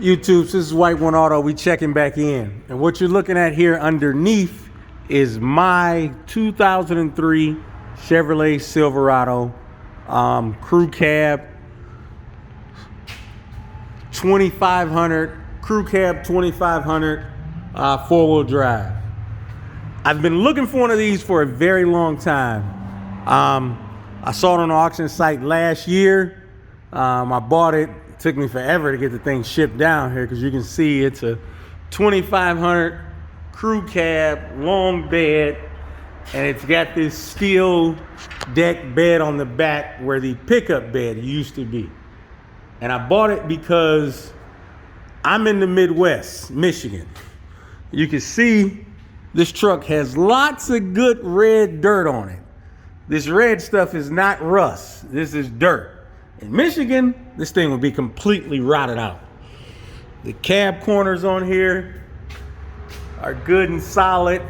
YouTube, this is White One Auto. We checking back in. And what you're looking at here underneath is my 2003 Chevrolet Silverado crew cab 2500, crew cab 2500, four-wheel drive. I've been looking for one of these for a very long time. I saw it on the auction site last year. I bought it. It took me forever to get the thing shipped down here because you can see it's a 2500 crew cab, long bed, and it's got this steel deck bed on the back where the pickup bed used to be. And I bought it because I'm in the Midwest, Michigan. You can see this truck has lots of good red dirt on it. This red stuff is not rust. This is dirt. In Michigan, this thing will be completely rotted out. The cab corners on here are good and solid.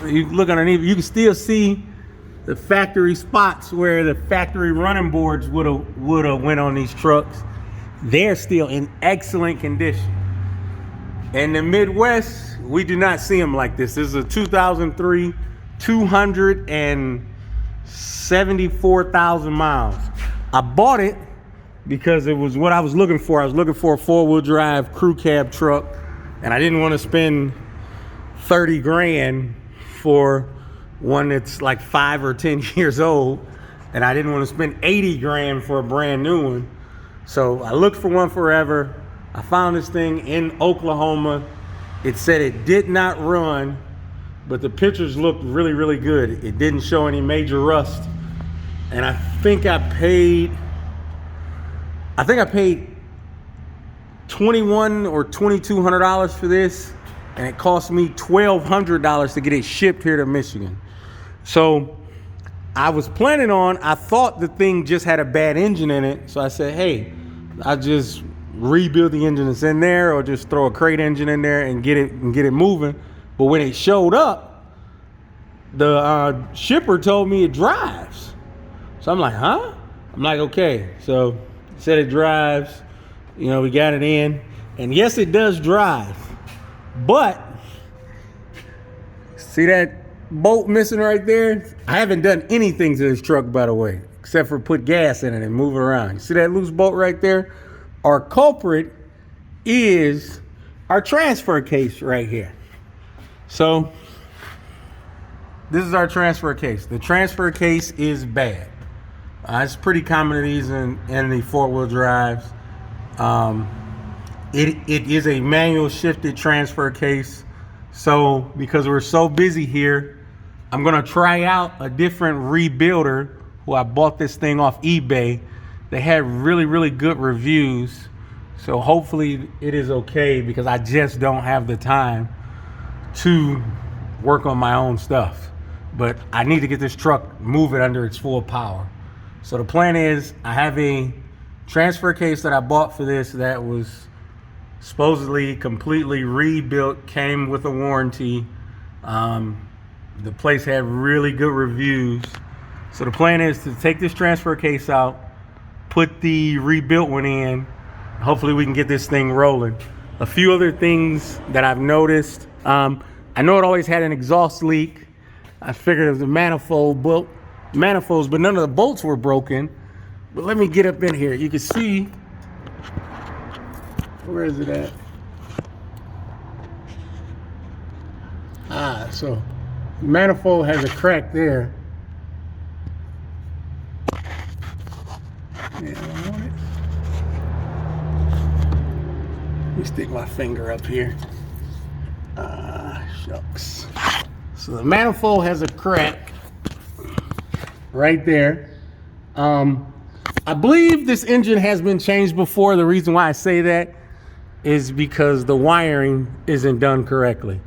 You look underneath, you can still see the factory spots where the factory running boards would have went on these trucks. They're still in excellent condition. In the Midwest, we do not see them like this. This is a 2003, 274,000 miles. I bought it because it was what I was looking for. I was looking for a four-wheel drive crew cab truck, and I didn't want to spend 30 grand for one that's like 5 or 10 years old, and I didn't want to spend 80 grand for a brand new one. So I looked for one forever. I found this thing in Oklahoma. It said it did not run, but the pictures looked really, really good. It didn't show any major rust. And I think I paid $2,100 or $2,200 for this, and it cost me $1,200 to get it shipped here to Michigan. So I thought the thing just had a bad engine in it. So I said, hey, I'll just rebuild the engine that's in there, or just throw a crate engine in there and get it moving. But when it showed up, the shipper told me it drives. So I'm like, huh? I'm like, okay. So it said it drives. You know, we got it in. And yes, it does drive. But see that bolt missing right there? I haven't done anything to this truck, by the way, except for put gas in it and move it around. You see that loose bolt right there? Our culprit is our transfer case right here. So this is our transfer case. The transfer case is bad. It's pretty common to these in the four-wheel drives. It is a manual shifted transfer case. So because we're so busy here, I'm gonna try out a different rebuilder who I bought this thing off eBay. They had really, really good reviews. So hopefully it is okay, because I just don't have the time to work on my own stuff. But I need to get this truck moving under its full power. So the plan is, I have a transfer case that I bought for this that was supposedly completely rebuilt, came with a warranty. The place had really good reviews. So the plan is to take this transfer case out, put the rebuilt one in. Hopefully we can get this thing rolling. A few other things that I've noticed. I know it always had an exhaust leak. I figured it was the manifolds, but none of the bolts were broken. But let me get up in here. You can see, where is it at? So the manifold has a crack there. Yeah, I want it. Let me stick my finger up here. Shucks. So the manifold has a crack right there. I believe this engine has been changed before. The reason why I say that is because the wiring isn't done correctly.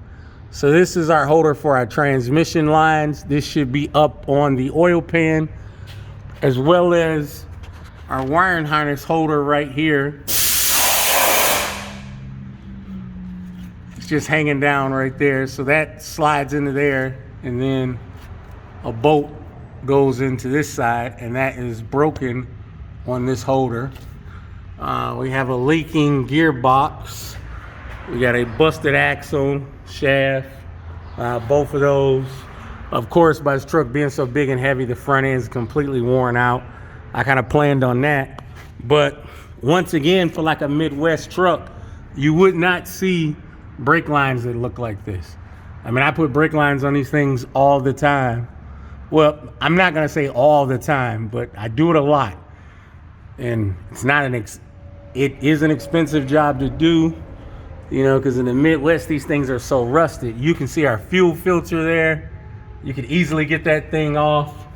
So this is our holder for our transmission lines. This should be up on the oil pan, as well as our wiring harness holder right here. It's just hanging down right there. So that slides into there, and then a bolt goes into this side, and that is broken on this holder. We have a leaking gearbox. We got a busted axle shaft, both of those. Of course, by this truck being so big and heavy, the front end is completely worn out. I kind of planned on that. But once again, for like a Midwest truck, you would not see brake lines that look like this. I mean, I put brake lines on these things all the time. Well, I'm not gonna say all the time, but I do it a lot. And it's not it is an expensive job to do, you know, because in the Midwest, these things are so rusted. You can see our fuel filter there. You can easily get that thing off.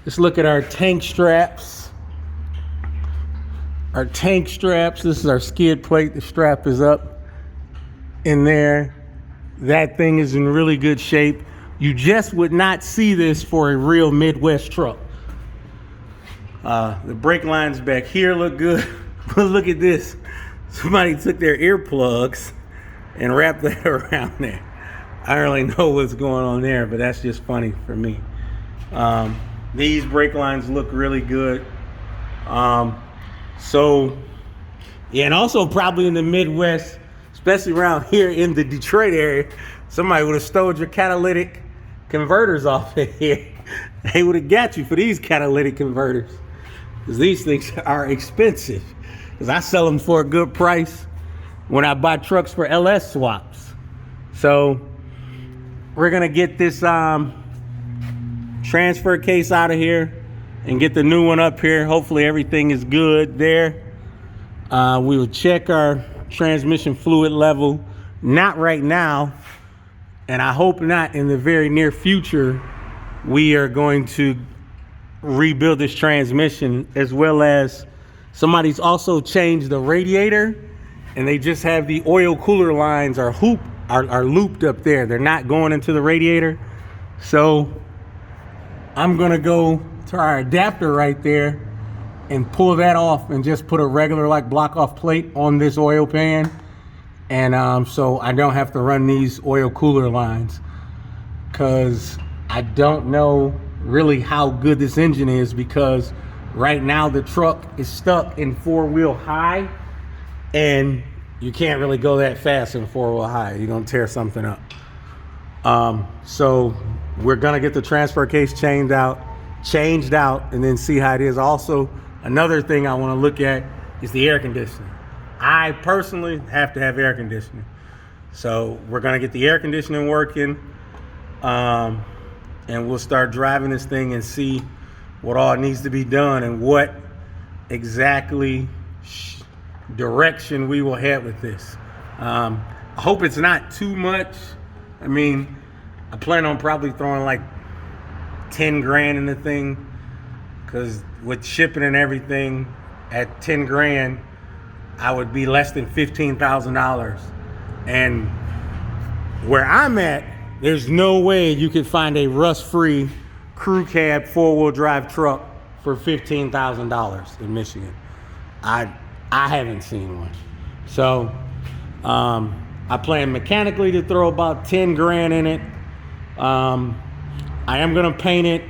Let's look at our tank straps. Our tank straps, this is our skid plate. The strap is up in there. That thing is in really good shape. You just would not see this for a real Midwest truck. The brake lines back here look good. But look at this. Somebody took their earplugs and wrapped that around there. I don't really know what's going on there, but that's just funny for me. These brake lines look really good. So, yeah, and also probably in the Midwest, especially around here in the Detroit area, somebody would have stole your catalytic converters off of here. They would have got you for these catalytic converters, because these things are expensive. Because I sell them for a good price when I buy trucks for LS swaps. So we're gonna get this transfer case out of here and get the new one up here. Hopefully everything is good there. We will check our transmission fluid level, not right now, and I hope not in the very near future. We are going to rebuild this transmission, as well as somebody's also changed the radiator, and they just have the oil cooler lines are looped up there. They're not going into the radiator. So I'm gonna go to our adapter right there and pull that off and just put a regular like block off plate on this oil pan. And so I don't have to run these oil cooler lines, because I don't know really how good this engine is, because right now the truck is stuck in four-wheel high, and you can't really go that fast in four-wheel high. You're gonna tear something up. So we're gonna get the transfer case changed out, and then see how it is. Also, another thing I wanna look at is the air conditioning. I personally have to have air conditioning. So we're gonna get the air conditioning working, and we'll start driving this thing and see what all needs to be done and what exactly direction we will head with this. I hope it's not too much. I mean, I plan on probably throwing like 10 grand in the thing, because with shipping and everything, at 10 grand, I would be less than $15,000. And where I'm at, there's no way you could find a rust-free crew cab four-wheel drive truck for $15,000 in Michigan. I haven't seen one. So I plan mechanically to throw about 10 grand in it. I am gonna paint it,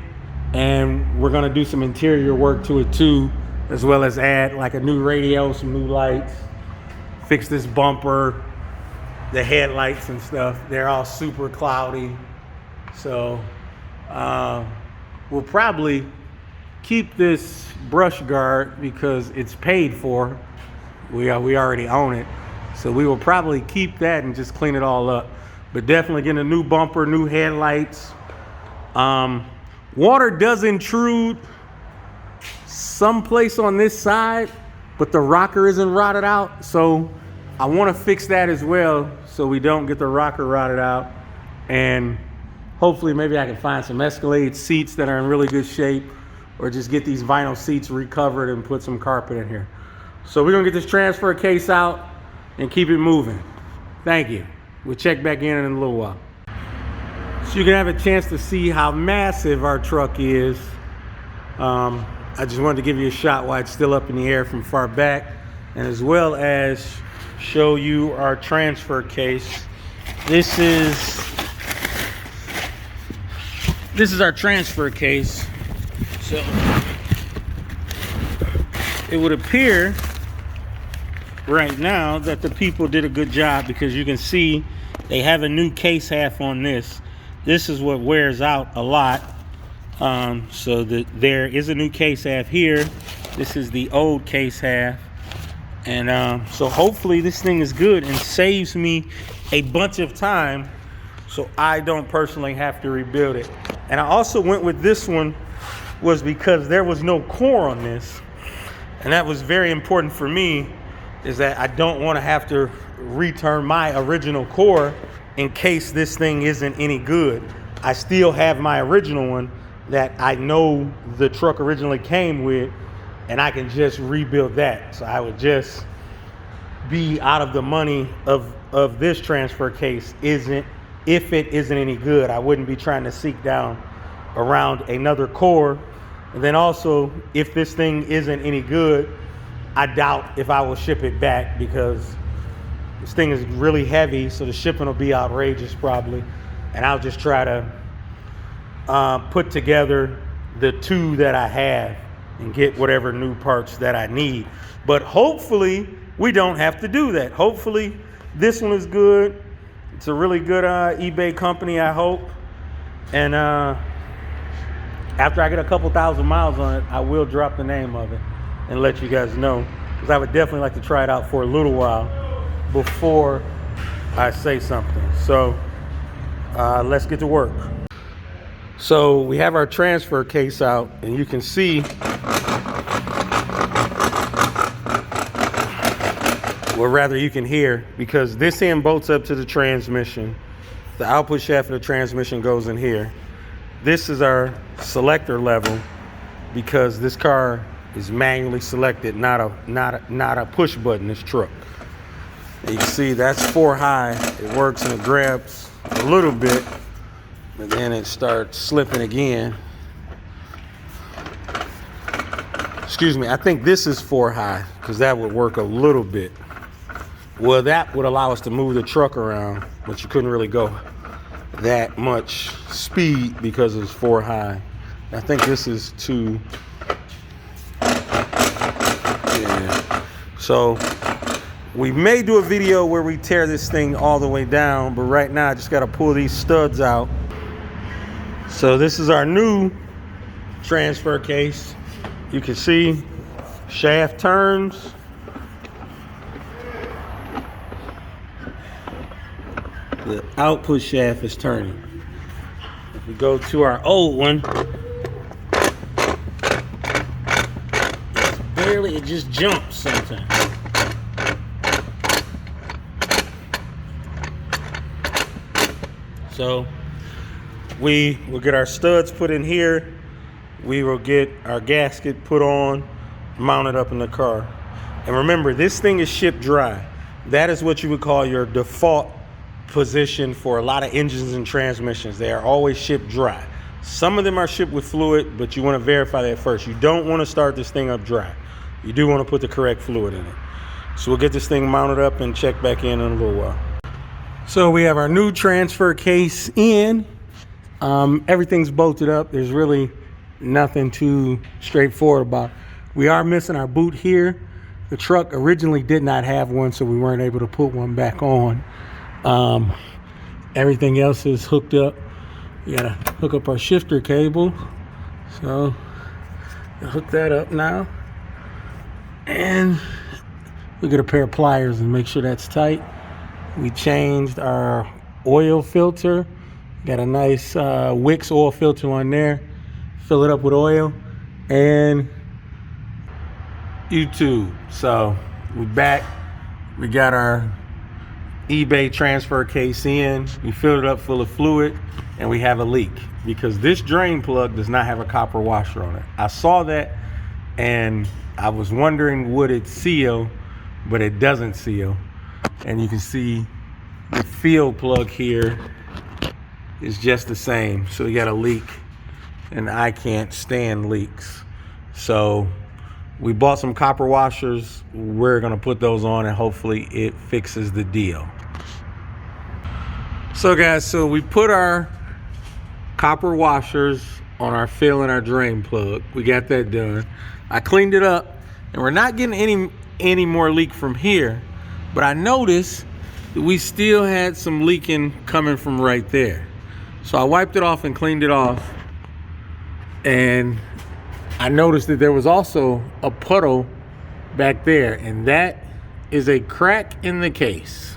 and we're gonna do some interior work to it too, as well as add like a new radio, some new lights, fix this bumper, the headlights and stuff. They're all super cloudy. So we'll probably keep this brush guard because it's paid for. We already own it. So we will probably keep that and just clean it all up. But definitely getting a new bumper, new headlights. Water does intrude someplace on this side, but the rocker isn't rotted out. So I want to fix that as well, so we don't get the rocker rotted out. And hopefully maybe I can find some Escalade seats that are in really good shape, or just get these vinyl seats recovered and put some carpet in here. So we're gonna get this transfer case out and keep it moving. Thank you. We'll check back in a little while. So you can have a chance to see how massive our truck is. I just wanted to give you a shot while it's still up in the air from far back, and as well as show you our transfer case. This is our transfer case. So it would appear right now that the people did a good job, because you can see they have a new case half on this. This is what wears out a lot. So there is a new case half here. This is the old case half. And so hopefully this thing is good and saves me a bunch of time, so I don't personally have to rebuild it. And I also went with this one was because there was no core on this. And that was very important for me, is that I don't want to have to return my original core in case this thing isn't any good. I still have my original one that I know the truck originally came with, and I can just rebuild that. So I would just be out of the money of this transfer case if it isn't any good. I wouldn't be trying to seek down around another core. And then also, if this thing isn't any good, I doubt if I will ship it back, because this thing is really heavy, so the shipping will be outrageous probably. And I'll just try to put together the two that I have and get whatever new parts that I need. But hopefully we don't have to do that. Hopefully this one is good. It's a really good eBay company, I hope. And after I get a couple thousand miles on it, I will drop the name of it and let you guys know, because I would definitely like to try it out for a little while before I say something. So let's get to work. So we have our transfer case out, and you can see, or rather you can hear, because this end bolts up to the transmission. The output shaft of the transmission goes in here. This is our selector level, because this car is manually selected, not a push button, this truck. And you can see that's 4 high. It works and it grabs a little bit, but then it starts slipping again. Excuse me, I think this is 4 high, because that would work a little bit. Well, that would allow us to move the truck around, but you couldn't really go that much speed because it's 4 high. I think this is 2. Yeah. So we may do a video where we tear this thing all the way down, but right now I just got to pull these studs out. So this is our new transfer case. You can see shaft turns. The output shaft is turning. If we go to our old one, it just jumps sometimes. So we will get our studs put in here. We will get our gasket put on, mounted up in the car. And remember, this thing is shipped dry. That is what you would call your default position for a lot of engines and transmissions. They are always shipped dry. Some of them are shipped with fluid, but you want to verify that first. You don't want to start this thing up dry. You do want to put the correct fluid in it. So we'll get this thing mounted up and check back in a little while. So we have our new transfer case in. Everything's bolted up. There's really nothing too straightforward about it. We are missing our boot here. The truck originally did not have one, so we weren't able to put one back on. Everything else is hooked up. We gotta hook up our shifter cable. So I'll hook that up now. And we get a pair of pliers and make sure that's tight. We changed our oil filter. Got a nice Wix oil filter on there. Fill it up with oil and YouTube. So we back. We got our eBay transfer case in. We filled it up full of fluid, and we have a leak because this drain plug does not have a copper washer on it. I saw that and I was wondering would it seal, but it doesn't seal. And you can see the field plug here is just the same. So we got a leak, and I can't stand leaks. So we bought some copper washers. We're gonna put those on and hopefully it fixes the deal. So guys, so we put our copper washers on our fill and our drain plug. We got that done. I cleaned it up and we're not getting any more leak from here, but I noticed that we still had some leaking coming from right there. So I wiped it off and cleaned it off, and I noticed that there was also a puddle back there, and that is a crack in the case.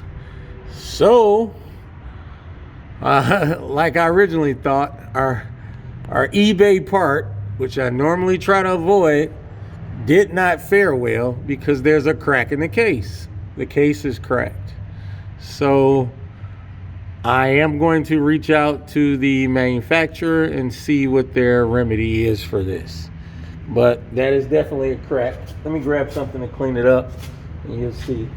So like I originally thought, our eBay part, which I normally try to avoid, did not fare well because there's a crack in the case. The case is cracked. So I am going to reach out to the manufacturer and see what their remedy is for this. But that is definitely a crack. Let me grab something to clean it up and you'll see.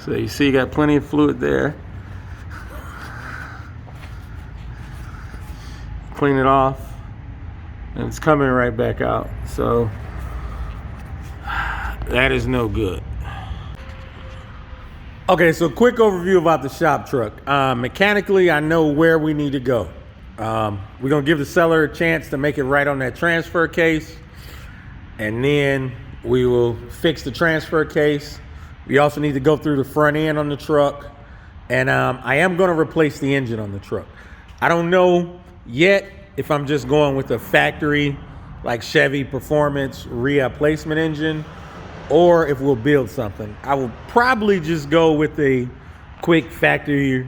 So you see you got plenty of fluid there. Clean it off and it's coming right back out. So that is no good. Okay, so quick overview about the shop truck. Mechanically, I know where we need to go. We're gonna give the seller a chance to make it right on that transfer case, and then we will fix the transfer case. We also need to go through the front end on the truck, and I am gonna replace the engine on the truck. I don't know yet if I'm just going with a factory like Chevy performance replacement engine, or if we'll build something. I will probably just go with a quick factory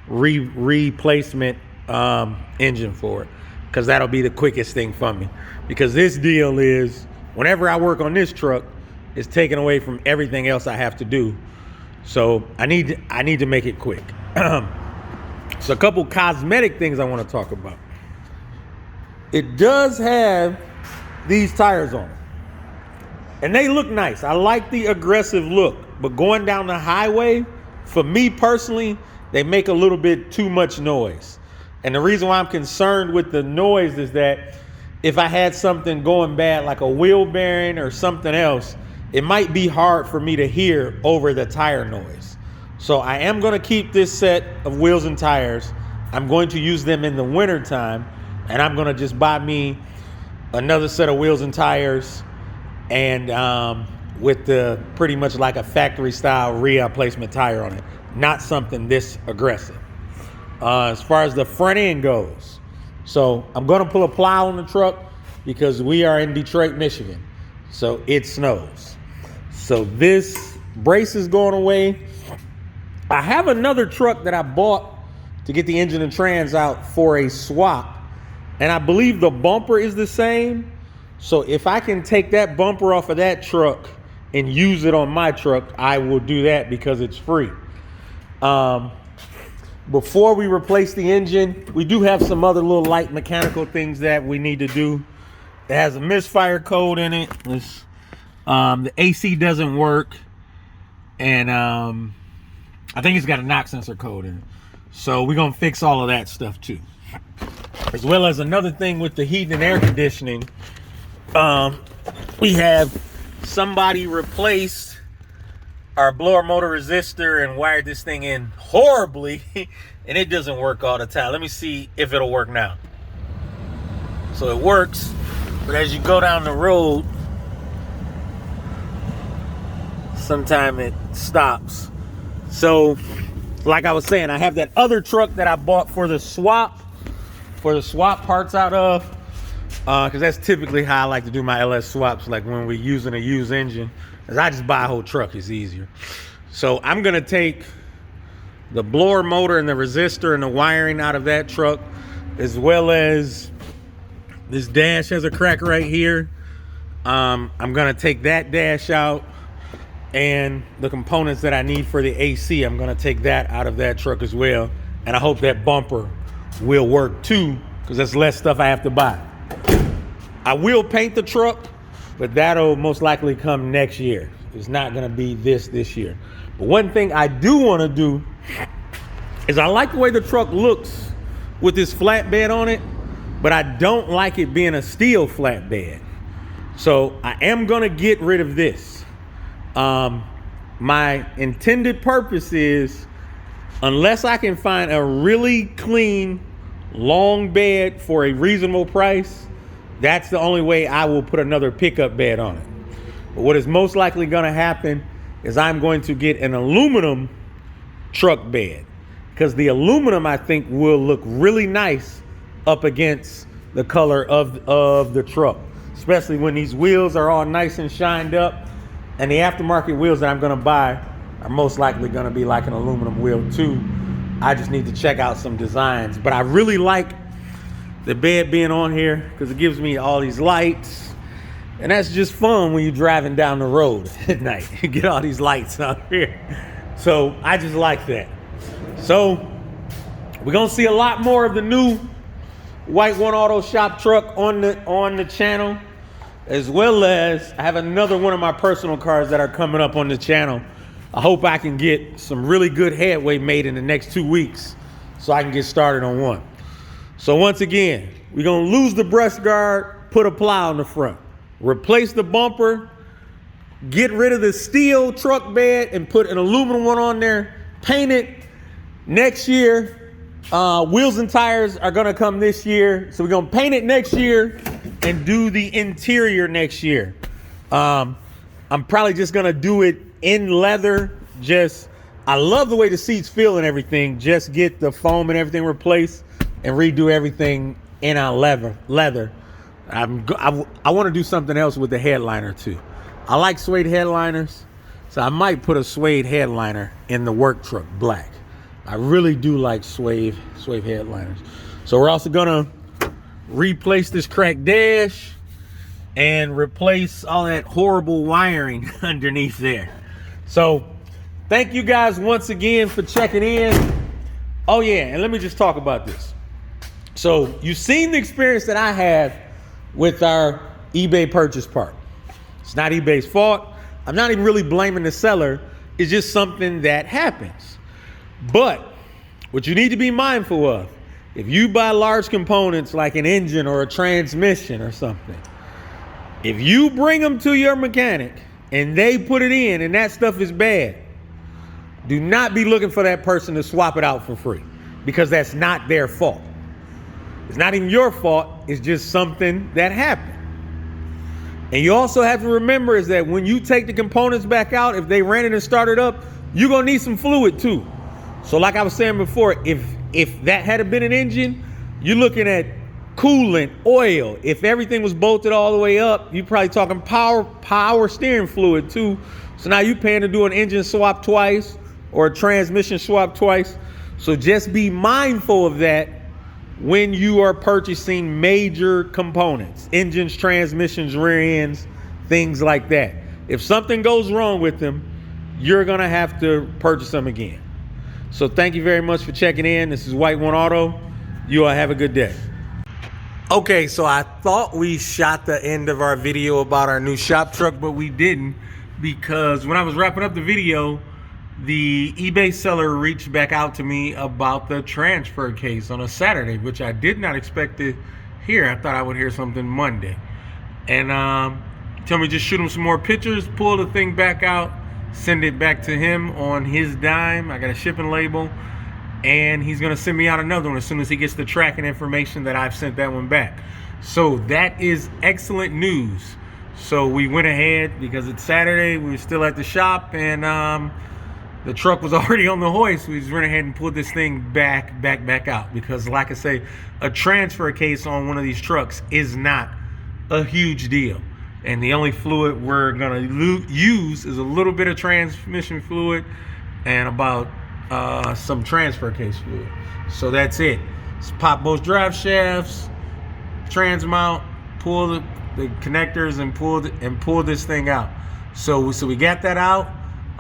replacement engine for it, because that'll be the quickest thing for me. Because this deal is, whenever I work on this truck, it's taken away from everything else I have to do. So I need to make it quick. So a couple cosmetic things I want to talk about. It does have these tires on it, and they look nice. I like the aggressive look, but going down the highway, for me personally, they make a little bit too much noise. And the reason why I'm concerned with the noise is that if I had something going bad, like a wheel bearing or something else, it might be hard for me to hear over the tire noise. So I am going to keep this set of wheels and tires. I'm going to use them in the winter time, and I'm going to just buy me another set of wheels and tires, and with the pretty much like a factory style replacement tire on it, not something this aggressive. As far as the front end goes, so I'm going to pull a plow on the truck because we are in Detroit, Michigan, so it snows. So this brace is going away. I have another truck that I bought to get the engine and trans out for a swap, and I believe the bumper is the same. So if I can take that bumper off of that truck and use it on my truck, I will do that because it's free. Before we replace the engine, we do have some other little light mechanical things that we need to do. It has a misfire code in it. The AC doesn't work, and I think it's got a knock sensor code in it. So we're gonna fix all of that stuff too. As well as another thing with the heating and air conditioning, we have somebody replaced our blower motor resistor and wired this thing in horribly, and it doesn't work all the time. Let me see if it'll work now. So it works, but as you go down the road, sometimes it stops. So like I was saying, I have that other truck that I bought for the swap parts out of, because that's typically how I like to do my LS swaps, like when we're using a used engine, as I just buy a whole truck. It's easier. So I'm gonna take the blower motor and the resistor and the wiring out of that truck, as well as this dash has a crack right here. I'm gonna take that dash out, and the components that I need for the AC, I'm gonna take that out of that truck as well. And I hope that bumper will work too, because that's less stuff I have to buy. I will paint the truck, but that'll most likely come next year. It's not gonna be this year. But one thing I do wanna do is I like the way the truck looks with this flatbed on it, but I don't like it being a steel flatbed. So I am gonna get rid of this. My intended purpose is, unless I can find a really clean long bed for a reasonable price, that's the only way I will put another pickup bed on it. But what is most likely going to happen is I'm going to get an aluminum truck bed, because the aluminum, I think, will look really nice up against the color of the truck, especially when these wheels are all nice and shined up. And the aftermarket wheels that I'm going to buy are most likely going to be like an aluminum wheel too. I just need to check out some designs. But I really like the bed being on here because it gives me all these lights. And that's just fun when you're driving down the road at night. You get all these lights out here. So I just like that. So we're going to see a lot more of the new White One Auto Shop truck on the channel, as well as I have another one of my personal cars that are coming up on the channel. I hope I can get some really good headway made in the next 2 weeks so I can get started on one. So once again, we're going to lose the brush guard, put a plow in the front, replace the bumper, get rid of the steel truck bed and put an aluminum one on there, paint it next year. Wheels and tires are going to come this year. So we're going to paint it next year and do the interior next year. I'm probably just going to do it in leather. I love the way the seats feel and everything. Just get the foam and everything replaced and redo everything in our leather. I want to do something else with the headliner too. I like suede headliners, so I might put a suede headliner in the work truck black. I really do like suede headliners. So we're also gonna replace this cracked dash and replace all that horrible wiring underneath there. So thank you guys once again for checking in. Oh yeah, and let me just talk about this. So you've seen the experience that I have with our eBay purchase part. It's not eBay's fault. I'm not even really blaming the seller. It's just something that happens. But what you need to be mindful of, if you buy large components like an engine or a transmission or something, if you bring them to your mechanic and they put it in and that stuff is bad, do not be looking for that person to swap it out for free, because that's not their fault. It's not even your fault. It's just something that happened. And you also have to remember is that when you take the components back out, if they ran it and started up, you're going to need some fluid too. So like I was saying before, if that had been an engine, you're looking at coolant, oil. If everything was bolted all the way up, you're probably talking power steering fluid too. So now you're paying to do an engine swap twice or a transmission swap twice. So just be mindful of that when you are purchasing major components, engines, transmissions, rear ends, things like that. If something goes wrong with them, you're going to have to purchase them again. So thank you very much for checking in. This is White One Auto. You all have a good day. Okay, so I thought we shot the end of our video about our new shop truck, but we didn't, because when I was wrapping up the video, the eBay seller reached back out to me about the transfer case on a Saturday, which I did not expect to hear. I thought I would hear something Monday. And tell me just shoot him some more pictures, pull the thing back out, send it back to him on his dime. I got a shipping label, and he's going to send me out another one as soon as he gets the tracking information that I've sent that one back. So that is excellent news. So we went ahead, because it's Saturday, we were still at the shop, and the truck was already on the hoist. We just went ahead and pulled this thing back out, because like I say, a transfer case on one of these trucks is not a huge deal. And the only fluid we're gonna use is a little bit of transmission fluid and about some transfer case fluid. So that's it. Just pop both drive shafts, trans mount, pull the connectors and pull this thing out. So we got that out.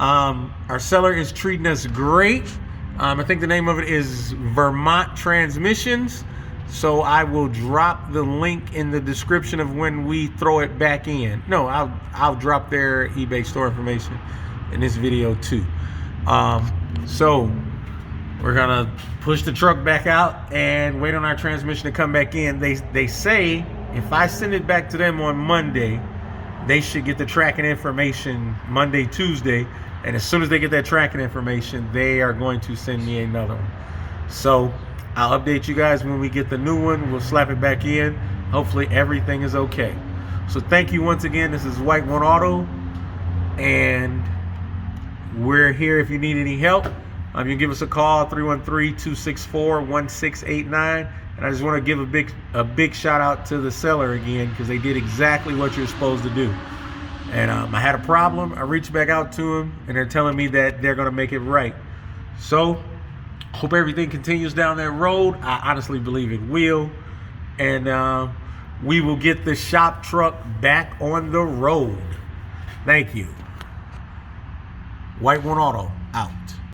Our seller is treating us great. I think the name of it is Vermont Transmissions. So I will drop the link in the description of when we throw it back in. No, I'll drop their eBay store information in this video too. So we're gonna push the truck back out and wait on our transmission to come back in. They say if I send it back to them on Monday, they should get the tracking information Monday, Tuesday. And as soon as they get that tracking information, they are going to send me another one. So I'll update you guys when we get the new one. We'll slap it back in. Hopefully everything is okay. So thank you once again. This is White One Auto, and we're here if you need any help. You can give us a call, 313-264-1689. And I just want to give a big shout out to the seller again, because they did exactly what you're supposed to do. And I had a problem. I reached back out to them, and they're telling me that they're going to make it right. So hope everything continues down that road. I honestly believe it will. And we will get the shop truck back on the road. Thank you. White One Auto.